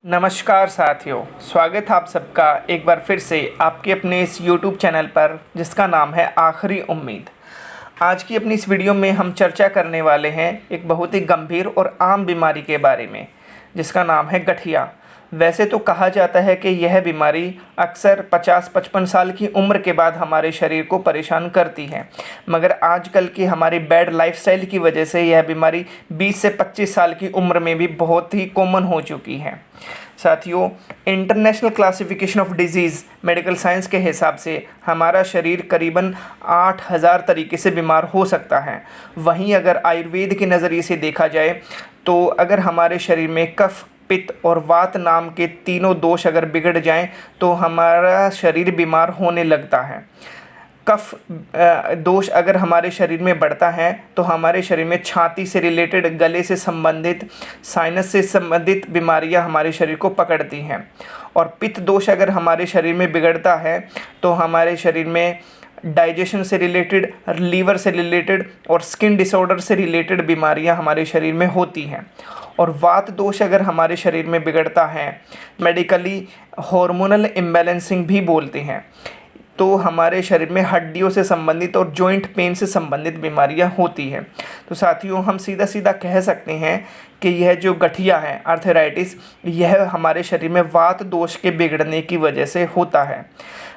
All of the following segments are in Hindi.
नमस्कार साथियों, स्वागत है आप सबका एक बार फिर से आपके अपने इस YouTube चैनल पर जिसका नाम है आखिरी उम्मीद। आज की अपनी इस वीडियो में हम चर्चा करने वाले हैं एक बहुत ही गंभीर और आम बीमारी के बारे में जिसका नाम है गठिया। वैसे तो कहा जाता है कि यह बीमारी अक्सर 50-55 साल की उम्र के बाद हमारे शरीर को परेशान करती है, मगर आजकल की हमारी बैड लाइफस्टाइल की वजह से यह बीमारी 20 से 25 साल की उम्र में भी बहुत ही कॉमन हो चुकी है। साथियों, international classification of disease medical science के हिसाब से हमारा शरीर करीबन 8000 तरीके से बीमार हो सकता है। वहीं अगर आयुर्वेद के नज़रिए से देखा जाए तो अगर हमारे शरीर में कफ, पित्त और वात नाम के तीनों दोष अगर बिगड़ जाएं तो हमारा शरीर बीमार होने लगता है। कफ दोष अगर हमारे शरीर में बढ़ता है तो हमारे शरीर में छाती से रिलेटेड, गले से संबंधित, साइनस से संबंधित बीमारियां हमारे शरीर को पकड़ती हैं। और पित्त दोष अगर हमारे शरीर में बिगड़ता है तो हमारे शरीर में डाइजेशन से रिलेटेड, लीवर से रिलेटेड और स्किन डिसऑर्डर से रिलेटेड बीमारियां हमारे शरीर में होती हैं। और वात दोष अगर हमारे शरीर में बिगड़ता है, मेडिकली हार्मोनल इम्बैलेंसिंग भी बोलते हैं, तो हमारे शरीर में हड्डियों से संबंधित और जॉइंट पेन से संबंधित बीमारियां होती हैं। तो साथियों, हम सीधा सीधा कह सकते हैं कि यह जो गठिया है, आर्थराइटिस, यह हमारे शरीर में वात दोष के बिगड़ने की वजह से होता है।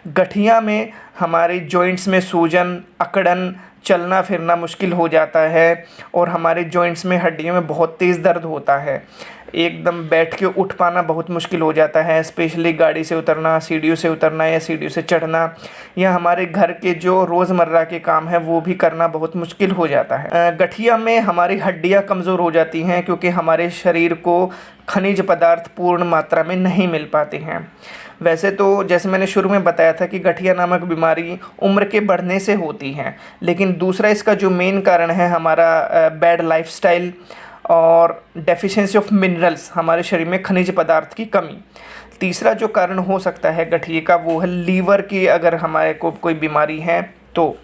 गठिया में हमारे जॉइंट्स में सूजन, अकड़न, चलना फिरना मुश्किल हो जाता है और हमारे जॉइंट्स में, हड्डियों में बहुत तेज़ दर्द होता है। एकदम बैठ के उठ पाना बहुत मुश्किल हो जाता है, स्पेशली गाड़ी से उतरना, सीढ़ियों से उतरना या सीढ़ियों से चढ़ना, या हमारे घर के जो रोज़मर्रा के काम हैं वो भी करना बहुत मुश्किल हो जाता है। गठिया में हमारी हड्डियां कमज़ोर हो जाती हैं क्योंकि हमारे शरीर को खनिज पदार्थ पूर्ण मात्रा में नहीं मिल पाते हैं। वैसे तो जैसे मैंने शुरू में बताया था कि गठिया नामक बीमारी उम्र के बढ़ने से होती है, लेकिन दूसरा इसका जो मेन कारण है हमारा बैड लाइफस्टाइल और डेफिशिएंसी ऑफ मिनरल्स, हमारे शरीर में खनिज पदार्थ की कमी। तीसरा जो कारण हो सकता है गठिए का वो है लीवर की अगर हमारे को कोई बीमारी है तो।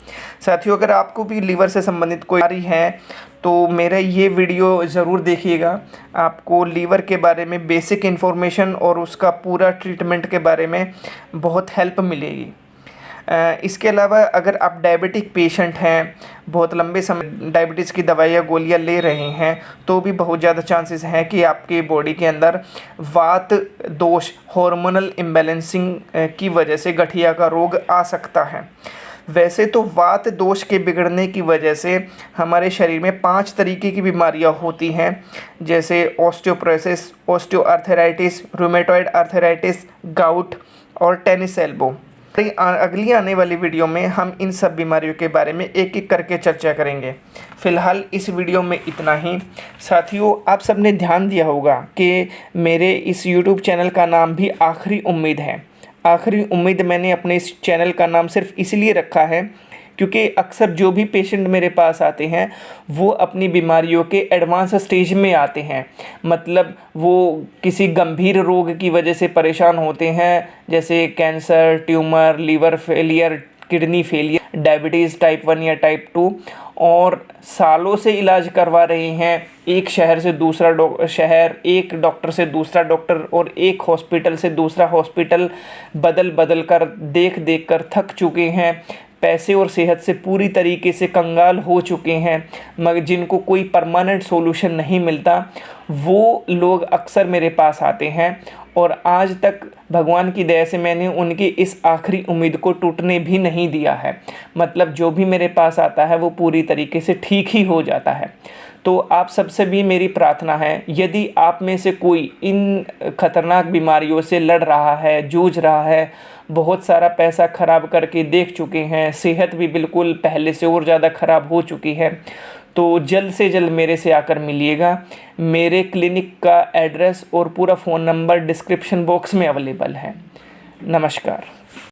साथियों, अगर आपको भी लीवर से संबंधित कोई बीमारी है तो मेरा ये वीडियो ज़रूर देखिएगा। आपको लीवर के बारे में बेसिक इन्फॉर्मेशन और उसका पूरा ट्रीटमेंट के बारे में बहुत हेल्प मिलेगी। इसके अलावा अगर आप डायबिटिक पेशेंट हैं, बहुत लंबे समय डायबिटीज़ की दवाइयाँ गोलियाँ ले रहे हैं, तो भी बहुत ज़्यादा चांसेस हैं कि आपके बॉडी के अंदर वात दोष, हार्मोनल इम्बैलेंसिंग की वजह से गठिया का रोग आ सकता है। वैसे तो वात दोष के बिगड़ने की वजह से हमारे शरीर में 5 तरीके की बीमारियां होती हैं, जैसे osteoporosis, osteoarthritis, rheumatoid arthritis, gout और टेनिस एल्बो। अगली आने वाली वीडियो में हम इन सब बीमारियों के बारे में एक एक करके चर्चा करेंगे। फ़िलहाल इस वीडियो में इतना ही। साथियों, आप सबने ध्यान दिया होगा कि मेरे इस YouTube चैनल का नाम भी आखिरी उम्मीद है। आखिरी उम्मीद मैंने अपने इस चैनल का नाम सिर्फ इसलिए रखा है क्योंकि अक्सर जो भी पेशेंट मेरे पास आते हैं वो अपनी बीमारियों के एडवांस स्टेज में आते हैं। मतलब वो किसी गंभीर रोग की वजह से परेशान होते हैं, जैसे cancer, tumour, liver failure, kidney failure, diabetes type 1 या टाइप 2, और सालों से इलाज करवा रहे हैं। एक शहर से दूसरा शहर, एक डॉक्टर से दूसरा डॉक्टर और एक हॉस्पिटल से दूसरा हॉस्पिटल बदल बदल कर, देख देख कर थक चुके हैं। पैसे और सेहत से पूरी तरीके से कंगाल हो चुके हैं, मगर जिनको कोई परमानेंट सॉल्यूशन नहीं मिलता, वो लोग अक्सर मेरे पास आते हैं। और आज तक भगवान की दया से मैंने उनकी इस आखिरी उम्मीद को टूटने भी नहीं दिया है। मतलब जो भी मेरे पास आता है वो पूरी तरीके से ठीक ही हो जाता है। तो आप सबसे भी मेरी प्रार्थना है, यदि आप में से कोई इन खतरनाक बीमारियों से लड़ रहा है, जूझ रहा है, बहुत सारा पैसा खराब करके देख चुके हैं, सेहत भी बिल्कुल पहले से और ज़्यादा ख़राब हो चुकी है, तो जल्द से जल्द मेरे से आकर मिलिएगा। मेरे क्लिनिक का एड्रेस और पूरा फ़ोन नंबर डिस्क्रिप्शन बॉक्स में अवेलेबल है। नमस्कार।